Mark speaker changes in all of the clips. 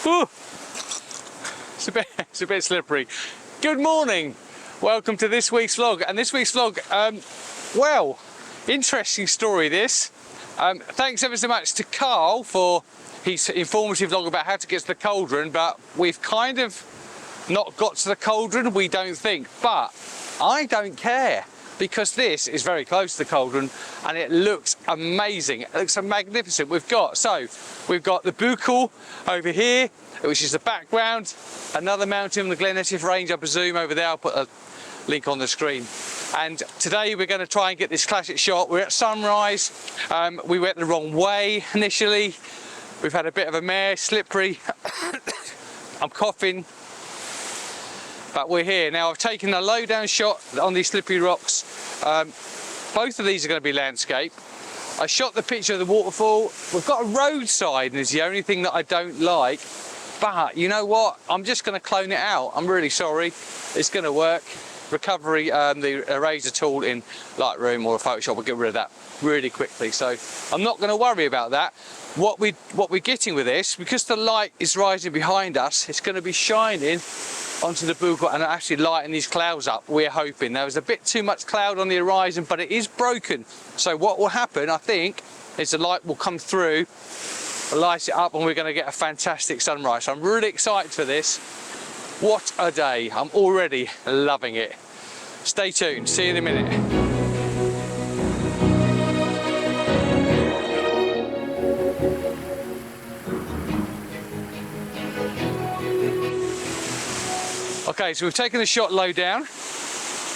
Speaker 1: Ooh. It's a bit slippery. Good morning. Welcome to this week's vlog. And this week's vlog, well, interesting story this. Thanks ever so much to Karl for his informative vlog about how to get to the Cauldron, but we've kind of not got to the Cauldron, we don't think. But I don't care, because this is very close to the Cauldron and it looks amazing. It looks magnificent. We've got the Buchel over here, which is the background. Another mountain on the Glen Etive Range, I presume, over there. I'll put a link on the screen. And today we're going to try and get this classic shot. We're at sunrise. We went the wrong way initially. We've had a bit of a mare, slippery. I'm coughing. But we're here. Now I've taken a low down shot on these slippery rocks. Both of these are going to be landscape. I shot the picture of the waterfall. We've got a roadside, and it's the only thing that I don't like. But you know what? I'm just going to clone it out. I'm really sorry. It's going to work. Recovery, the eraser tool in Lightroom or Photoshop will get rid of that really quickly. So I'm not going to worry about that. What we're getting with this, because the light is rising behind us, it's going to be shining onto the Buchel and actually lighting these clouds up. We're hoping there was a bit too much cloud on the horizon, but it is broken. So what will happen, I think, is the light will come through, light it up, and we're going to get a fantastic sunrise. So I'm really excited for this. What a day. I'm already loving it. Stay tuned. See you in a minute. Okay, so we've taken the shot low down.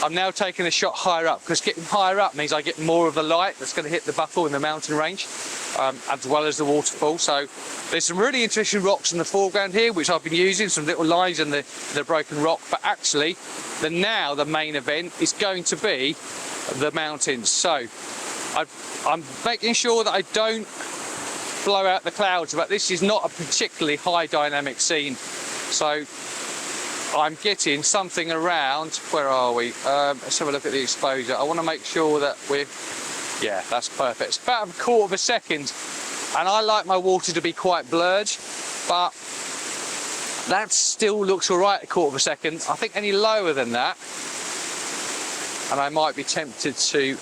Speaker 1: I'm now taking a shot higher up, because getting higher up means I get more of the light that's going to hit the Buchel in the mountain range, as well as the waterfall. So there's some really interesting rocks in the foreground here, which I've been using, some little lines in the broken rock. But actually, now the main event is going to be the mountains. So I'm making sure that I don't blow out the clouds, but this is not a particularly high dynamic scene. So I'm getting something around, where are we? Let's have a look at the exposure. I want to make sure that yeah, that's perfect. It's about a quarter of a second, and I like my water to be quite blurred, but that still looks all right, a quarter of a second. I think any lower than that, and I might be tempted to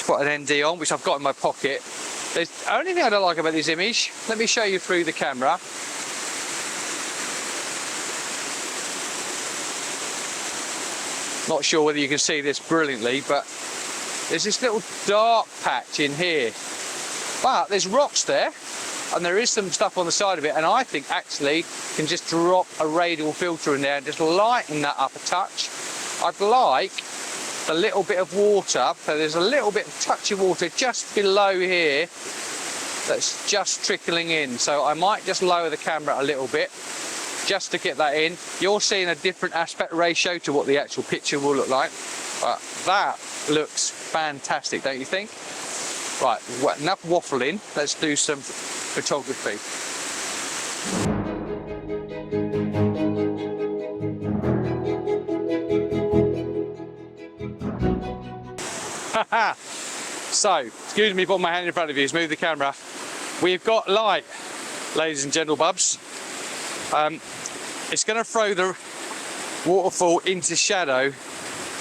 Speaker 1: put an ND on, which I've got in my pocket. The only thing I don't like about this image, let me show you through the camera. Not sure whether you can see this brilliantly, but there's this little dark patch in here. But there's rocks there, and there is some stuff on the side of it, and I think actually can just drop a radial filter in there and just lighten that up a touch. I'd like a little bit of water, so there's a little bit of touch of water just below here that's just trickling in. So I might just lower the camera a little bit, just to get that in. You're seeing a different aspect ratio to what the actual picture will look like. But that looks fantastic, don't you think? Right, enough waffling. Let's do some photography. So, excuse me, put my hand in front of you, move the camera. We've got light, ladies and gentlebubs. It's going to throw the waterfall into shadow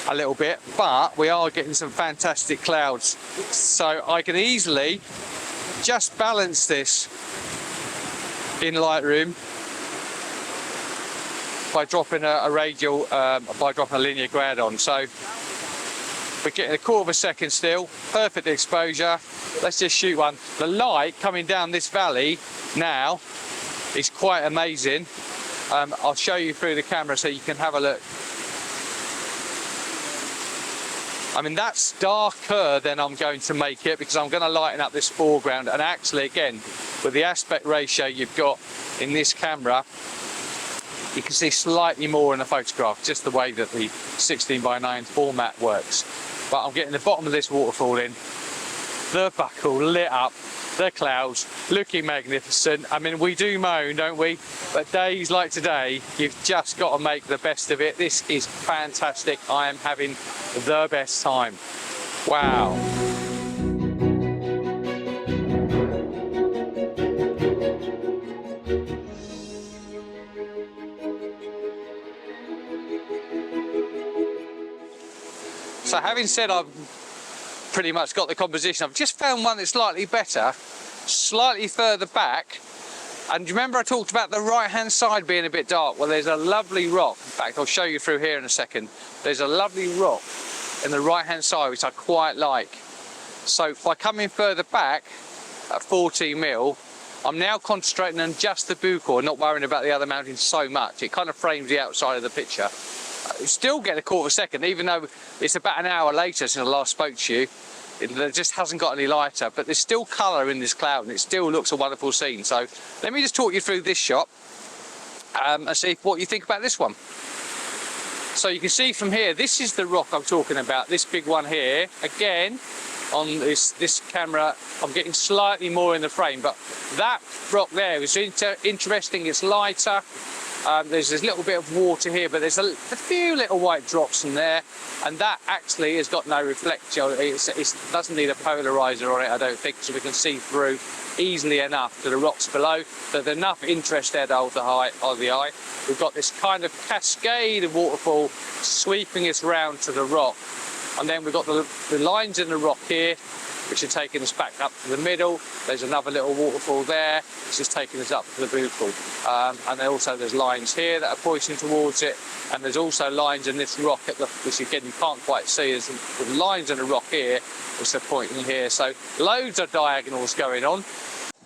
Speaker 1: a little bit, but we are getting some fantastic clouds. So I can easily just balance this in Lightroom by dropping a radial, by dropping a linear grad on. So we're getting a quarter of a second still, perfect exposure. Let's just shoot one. The light coming down this valley now is quite amazing. I'll show you through the camera so you can have a look. I mean, that's darker than I'm going to make it, because I'm going to lighten up this foreground. And actually, again, with the aspect ratio you've got in this camera, you can see slightly more in the photograph, just the way that the 16:9 format works. But I'm getting the bottom of this waterfall in, the Buchel lit up, the clouds looking magnificent. I mean, we do moan, don't we? But days like today, you've just got to make the best of it. This is fantastic. I am having the best time. Wow. So having said I've pretty much got the composition, I've just found one that's slightly better, slightly further back. And do you remember I talked about the right hand side being a bit dark? Well, there's a lovely rock. In fact, I'll show you through here in a second. There's a lovely rock in the right hand side which I quite like. So if I come in further back at 14mm, I'm now concentrating on just the buccal, not worrying about the other mountains so much. It kind of frames the outside of the picture. Still get a quarter of a second, even though it's about an hour later since I last spoke to you. It just hasn't got any lighter, but there's still colour in this cloud and it still looks a wonderful scene. So let me just talk you through this shot and see what you think about this one. So you can see from here, this is the rock I'm talking about, this big one here. Again, on this camera, I'm getting slightly more in the frame, but that rock there is interesting, it's lighter. There's this little bit of water here, but there's a few little white drops in there, and that actually has got no reflection. It doesn't need a polarizer on it, I don't think, so we can see through easily enough to the rocks below. So there's enough interest there to hold the eye. We've got this kind of cascade of waterfall sweeping us round to the rock, and then we've got the lines in the rock here, which are taking us back up to the middle. There's another little waterfall there, which is taking us up to the buccal. And then also there's lines here that are pointing towards it, and there's also lines in this rock, which again you can't quite see. There's the lines in the rock here, which are pointing here. So loads of diagonals going on.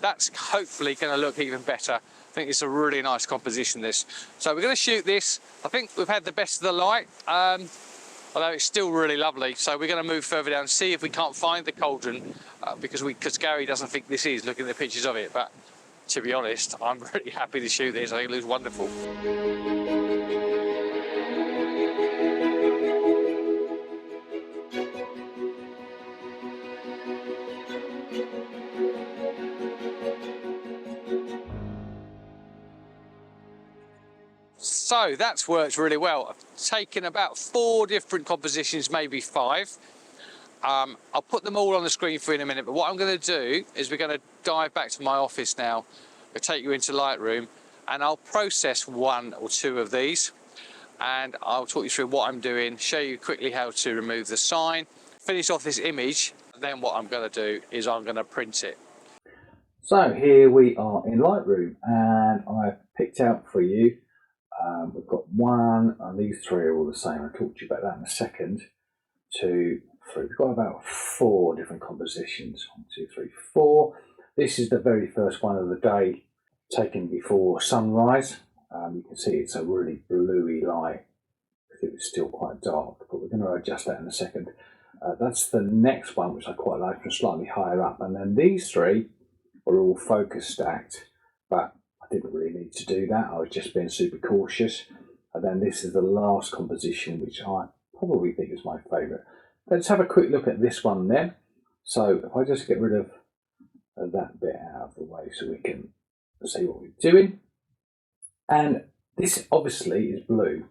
Speaker 1: That's hopefully going to look even better. I think it's a really nice composition, this. So we're going to shoot this. I think we've had the best of the light. Although it's still really lovely. So we're going to move further down and see if we can't find the cauldron, because Garry doesn't think this is, looking at the pictures of it. But to be honest, I'm really happy to shoot this. I think it looks wonderful. So that's worked really well. I've taken about 4 different compositions, maybe 5. I'll put them all on the screen for you in a minute, but what I'm going to do is we're going to dive back to my office now. I'll take you into Lightroom and I'll process 1 or 2 of these, and I'll talk you through what I'm doing, show you quickly how to remove the sign, finish off this image, and then what I'm going to do is I'm going to print it.
Speaker 2: So here we are in Lightroom, and I've picked out for you, we've got 1, and these 3 are all the same. I'll talk to you about that in a second. 2, 3, we've got about 4 different compositions. 1, 2, 3, 4. This is the very first one of the day, taken before sunrise. You can see it's a really bluey light because it was still quite dark, but we're going to adjust that in a second. That's the next one, which I quite like, from slightly higher up, and then these 3 are all focus stacked, but I didn't really need to do that. I was just being super cautious. And then this is the last composition, which I probably think is my favourite. Let's have a quick look at this one then. So if I just get rid of that bit out of the way so we can see what we're doing. And this obviously is blue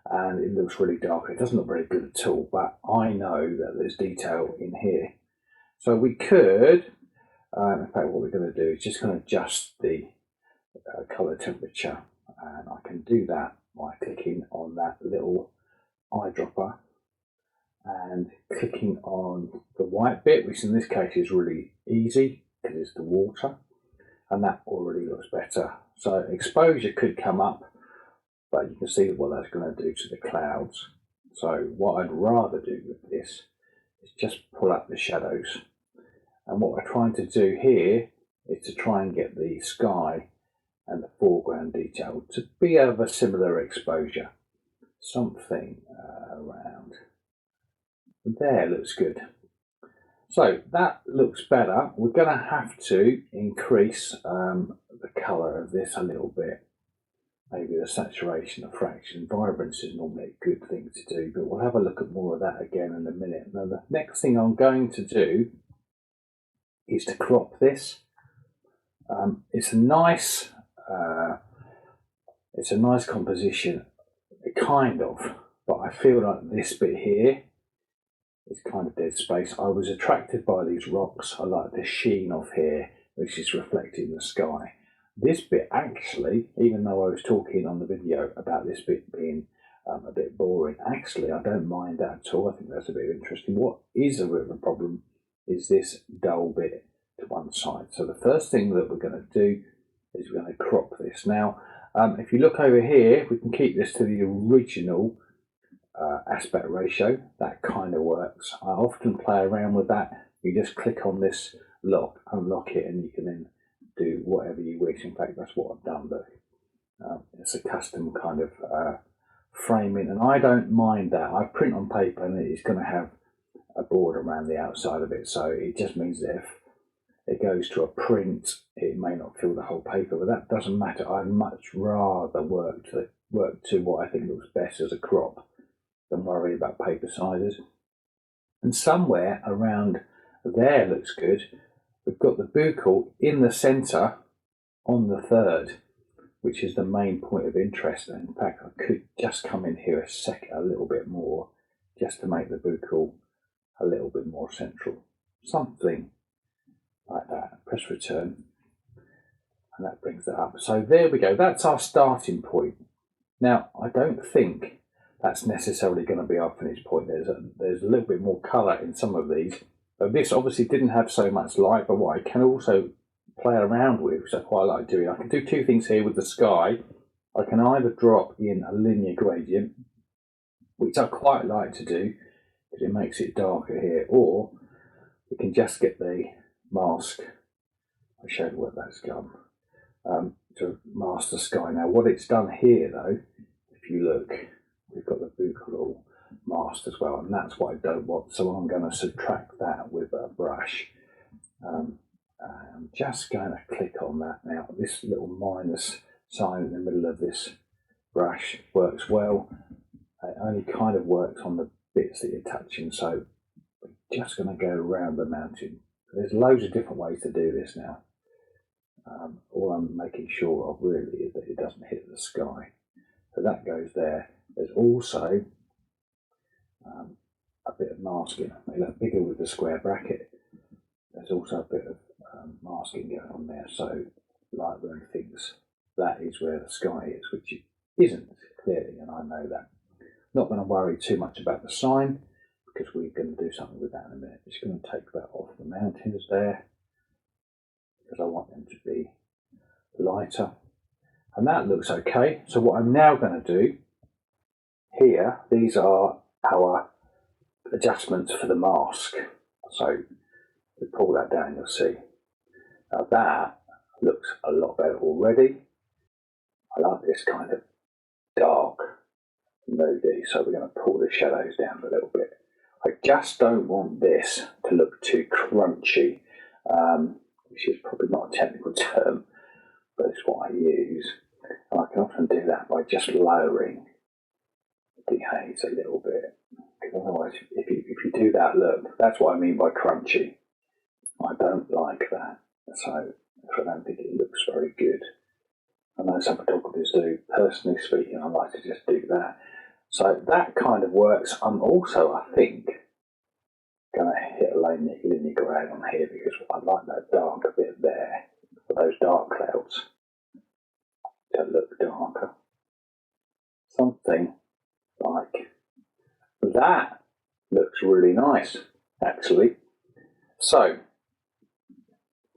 Speaker 2: and it looks really dark. It doesn't look very good at all, but I know that there's detail in here. So we could, in fact what we're going to do is just going to adjust the colour temperature, and I can do that by clicking on that little eyedropper and clicking on the white bit, which in this case is really easy because it's the water, and that already looks better. So exposure could come up, but you can see what that's going to do to the clouds. So what I'd rather do with this is just pull up the shadows, and what we're trying to do here is to try and get the sky and the foreground detail to be of a similar exposure. Something around there looks good. So that looks better. We're going to have to increase the colour of this a little bit. Maybe the saturation, the fraction, vibrance is normally a good thing to do, but we'll have a look at more of that again in a minute. Now the next thing I'm going to do is to crop this. It's a nice composition, kind of, but I feel like this bit here is kind of dead space. I was attracted by these rocks. I like the sheen of here, which is reflecting the sky. This bit actually, even though I was talking on the video about this bit being a bit boring. Actually, I don't mind that at all. I think that's a bit interesting. What is a bit of a problem is this dull bit to one side. So the first thing that we're going to do is we're going to crop this. Now, if you look over here, we can keep this to the original aspect ratio. That kind of works. I often play around with that. You just click on this lock, unlock it, and you can then do whatever you wish. In fact, that's what I've done. But it's a custom kind of framing, and I don't mind that. I print on paper, and it's going to have a border around the outside of it, so it just means that if it goes to a print, it may not fill the whole paper, but that doesn't matter. I'd much rather work to what I think looks best as a crop than worry about paper sizes. And somewhere around there looks good. We've got the buccal in the centre on the third, which is the main point of interest. And in fact, I could just come in here a little bit more, just to make the buccal a little bit more central. Something like that. Press return, and that brings that up. So there we go. That's our starting point. Now, I don't think that's necessarily going to be our finish point. There's a little bit more colour in some of these. But this obviously didn't have so much light, but what I can also play around with, which I quite like doing, I can do two things here with the sky. I can either drop in a linear gradient, which I quite like to do because it makes it darker here, or we can just get the mask. I showed where that's gone, to mask the sky. Now what it's done here though, if you look, we've got the buccal all masked as well, and that's what I don't want, so I'm going to subtract that with a brush. I'm just going to click on that now. This little minus sign in the middle of this brush works well. It only kind of works on the bits that you're touching, so we're just going to go around the mountain. There's loads of different ways to do this now. All I'm making sure of really is that it doesn't hit the sky. So that goes there. There's also a bit of masking. Make that bigger with the square bracket. There's also a bit of masking going on there. So Lightroom thinks that is where the sky is, which it isn't clearly, and I know that. Not going to worry too much about the sign, because we're going to do something with that in a minute. Just going to take that off the mountains there, because I want them to be lighter. And that looks okay. So what I'm now going to do here, these are our adjustments for the mask. So if we pull that down, you'll see. Now that looks a lot better already. I like this kind of dark, moody, so we're going to pull the shadows down a little bit. I just don't want this to look too crunchy, which is probably not a technical term, but it's what I use. And I can often do that by just lowering the haze a little bit. Because otherwise, if you do that look, that's what I mean by crunchy. I don't like that, so I don't think it looks very good. I know some photographers do. Personally speaking, I like to just do that. So that kind of works. I'm also, I think, going to hit a linear grade on here because I like that darker bit there for those dark clouds to look darker. Something like that looks really nice, actually. So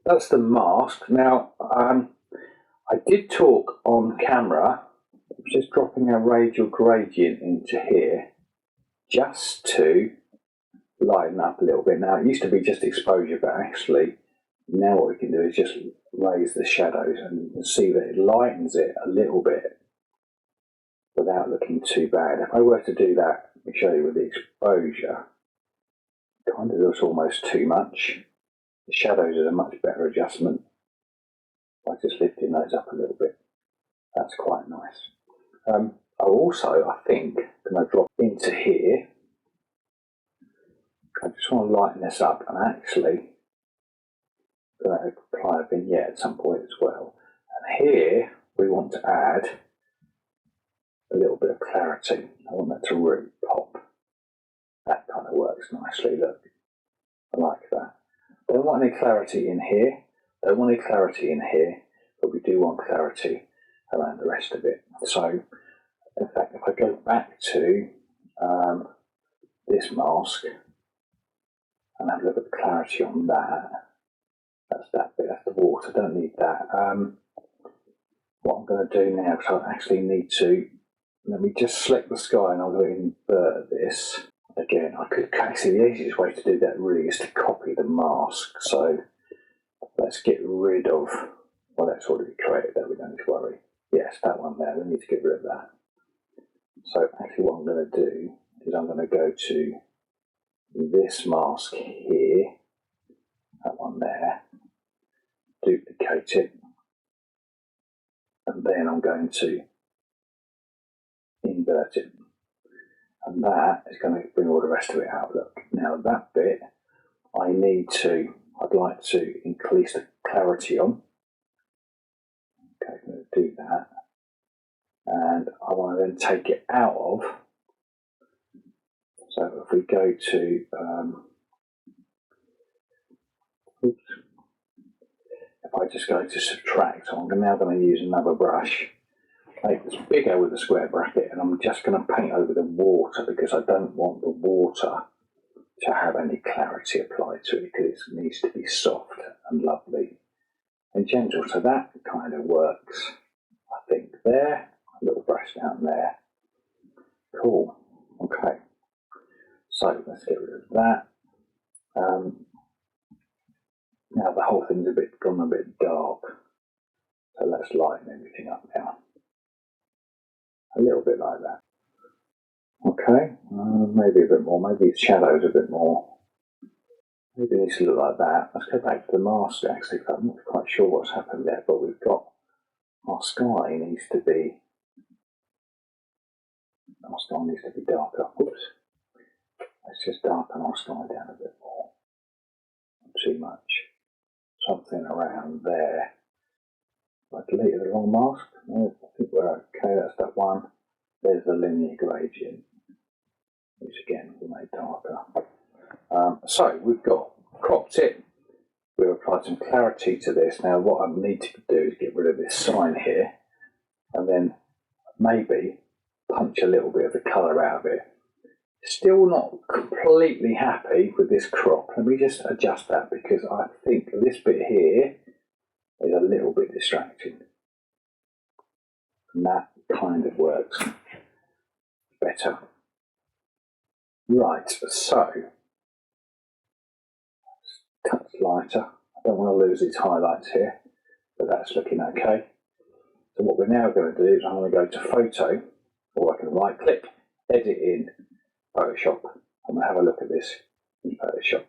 Speaker 2: that's the mask. Now, I did talk on camera, just dropping a radial gradient into here, just to lighten up a little bit. Now, it used to be just exposure, but actually, now what we can do is just raise the shadows, and you can see that it lightens it a little bit without looking too bad. If I were to do that, let me show you with the exposure, it kind of looks almost too much. The shadows is a much better adjustment by just lifting those up a little bit. That's quite nice. I also, I think, going to drop into here. I just want to lighten this up, and actually going to apply a vignette at some point as well. And here we want to add a little bit of clarity. I want that to really pop. That kind of works nicely. Look, I like that. Don't want any clarity in here. Don't want any clarity in here, but we do want clarity around the rest of it. So In fact, if I go back to this mask and have a look at the clarity on that, that's that bit, that's the water, don't need that. What I'm going to do now, because I actually need to, let me just select the sky and I'm going to invert this. Again, I could actually, the easiest way to do that really is to copy the mask. So let's get rid of, well, that's already created, that we don't need to worry. Yes, that one there, we need to get rid of that. So actually what I'm going to do is I'm going to go to this mask here, that one there, duplicate it, and then I'm going to invert it. And that is going to bring all the rest of it out. Look, now that bit, I'd like to increase the clarity on. Okay, I'm going to do that. And I want to then take it out of. So if we go to, if I just go to subtract, I'm now going to use another brush. Make this bigger with the square bracket, and I'm just going to paint over the water because I don't want the water to have any clarity applied to it because it needs to be soft and lovely and gentle. So that kind of works, I think, there. A little brush down there. Cool. Okay. So let's get rid of that. Now the whole thing's gone a bit dark. So let's lighten everything up now. A little bit like that. Okay, maybe a bit more, maybe the shadows a bit more. Maybe it needs to look like that. Let's go back to the mask actually, because I'm not quite sure what's happened there, but we've got our sky needs to be darker. Oops. Let's just darken our sky down a bit more. Not too much. Something around there. I deleted the wrong mask. No, I think we're okay, that's that one. There's the linear gradient, which again we made darker. So we've got cropped it, we've applied some clarity to this. Now what I need to do is get rid of this sign here and then maybe punch a little bit of the colour out of it. Still not completely happy with this crop. Let me just adjust that because I think this bit here is a little bit distracting. And that kind of works better. Right, so touch lighter. I don't want to lose these highlights here, but that's looking okay. So what we're now going to do is I'm going to go to photo, or I can right click, edit in Photoshop. I'm going to have a look at this in Photoshop.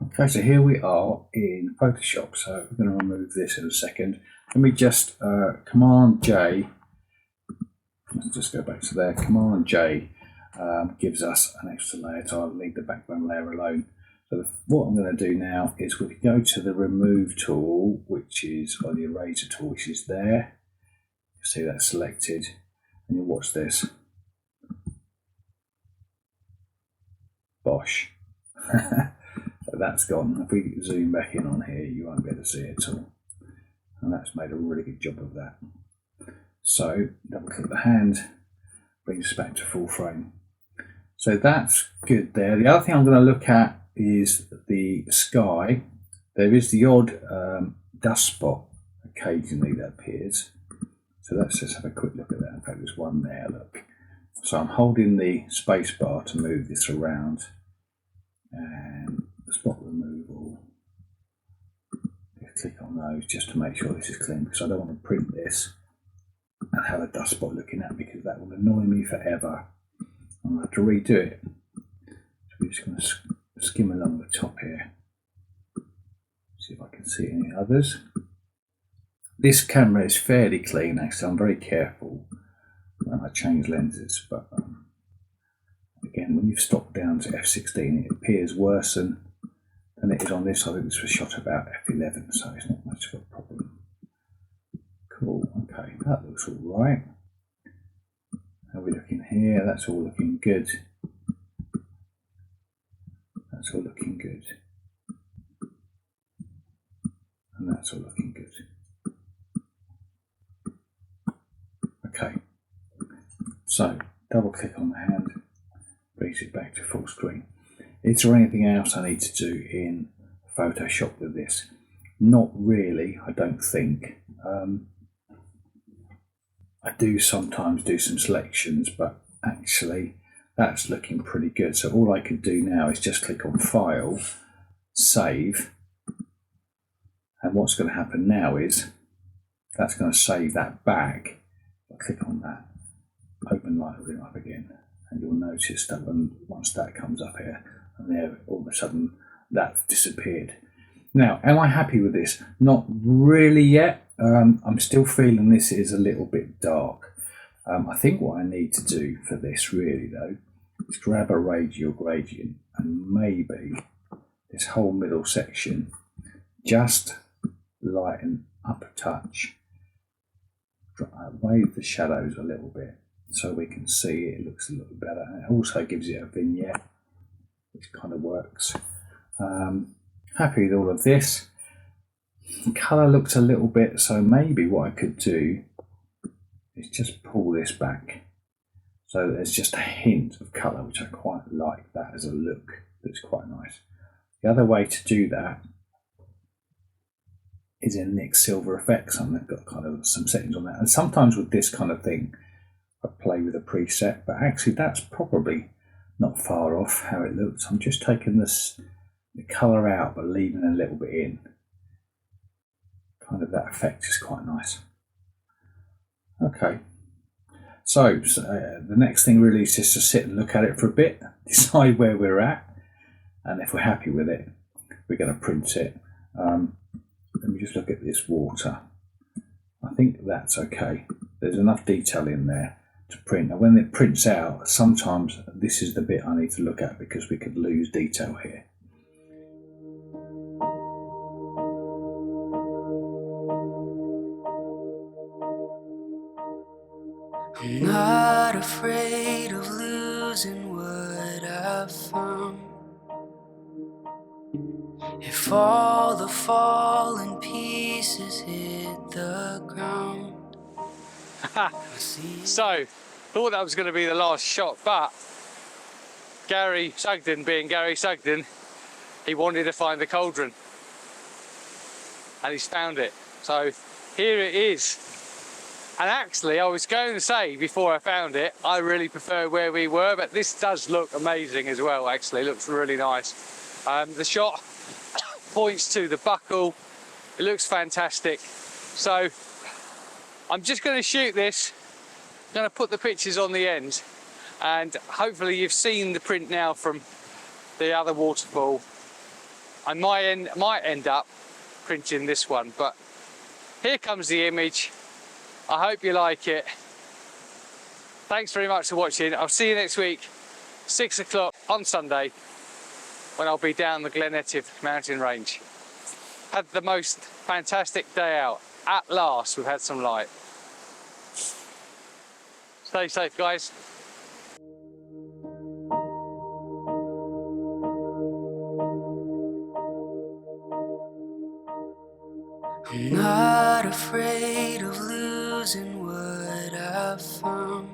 Speaker 2: Okay, so here we are in Photoshop. So we're going to remove this in a second. Let me just Command J. Let's just go back to there. Command J gives us an extra layer, so I'll leave the background layer alone. So what I'm going to do now is we go to the remove tool, which is, or the eraser tool, which is there. You see that selected, and you watch this. Bosh. So that's gone. If we zoom back in on here, you won't be able to see it at all. And that's made a really good job of that. So double click the hand, brings us back to full frame. So that's good there. The other thing I'm going to look at is the sky. There is the odd dust spot occasionally that appears. So let's just have a quick look at that. In fact, there's one there, look. So I'm holding the space bar to move this around. And the spot removal. Click on those just to make sure this is clean, because I don't want to print this and have a dust spot looking at, because that will annoy me forever. I'm going to have to redo it. So we're just going to skim along the top here. See if I can see any others. This camera is fairly clean actually. I'm very careful when I change lenses, but again, when you've stopped down to f16, it appears worse than it is on this. I think this was shot about f11, so it's not much of a problem. Cool, okay, that looks all right. How are we looking here? That's all looking good. That's all looking good. And that's all looking good. Okay, So double click on the hand, brings it back to full screen. Is there anything else I need to do in Photoshop with this? Not really, I don't think. I do sometimes do some selections, but actually that's looking pretty good. So all I can do now is just click on File, Save, and what's going to happen now is that's going to save that back. I'll click on that, open Lightroom up again, and you'll notice that once that comes up here, and there all of a sudden that's disappeared. Now, am I happy with this? Not really yet. I'm still feeling this is a little bit dark. I think what I need to do for this really though is grab a radial gradient and maybe this whole middle section just lighten up a touch, wave the shadows a little bit so we can see it looks a little better. And it also gives it a vignette, which kind of works. Happy with all of this. The colour looks a little bit, so maybe what I could do is just pull this back so there's just a hint of colour, which I quite like that as a look. That's quite nice. The other way to do that is in Nick's Silver Effects, and they've got kind of some settings on that. And sometimes with this kind of thing, I play with a preset, but actually that's probably not far off how it looks. I'm just taking the colour out but leaving a little bit in. Kind of that effect is quite nice. Okay, so the next thing really is just to sit and look at it for a bit, decide where we're at, and if we're happy with it, we're going to print it. Let me just look at this water. I think that's okay. There's enough detail in there to print. Now when it prints out, sometimes this is the bit I need to look at because we could lose detail here.
Speaker 3: I'm not afraid of losing what I've found. If all the fallen pieces hit the ground.
Speaker 1: So, thought that was going to be the last shot, but Gary Sugden, being Gary Sugden, he wanted to find the cauldron. And he's found it. So, here it is. And actually, I was going to say before I found it, I really prefer where we were, but this does look amazing as well, actually. It looks really nice. The shot points to the buckle. It looks fantastic. So, I'm just going to shoot this. I'm going to put the pictures on the end. And hopefully you've seen the print now from the other waterfall. I might end up printing this one, but here comes the image. I hope you like it. Thanks very much for watching. I'll see you next week, 6 o'clock on Sunday, when I'll be down the Glen Etive mountain range. Had the most fantastic day out. At last, we've had some light. Stay safe, guys.
Speaker 3: I'm not afraid of losing what I've found.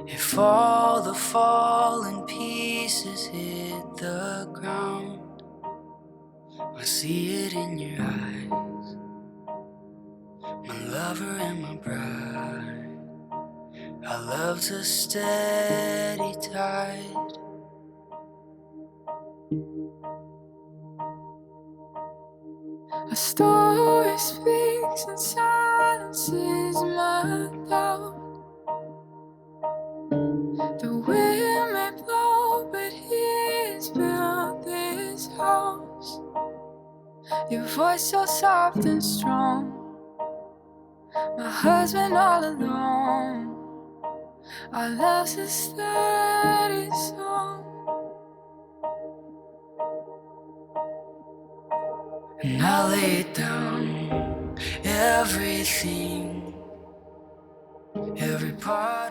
Speaker 3: If all the fallen pieces hit the ground, I see it in your eyes, my lover and my bride. Our love's a steady tide. A story speaks and silences my doubt. The wind may blow, but he's built this house. Your voice so soft and strong, my husband all alone. Our love's a steady song. And I lay down everything, every part.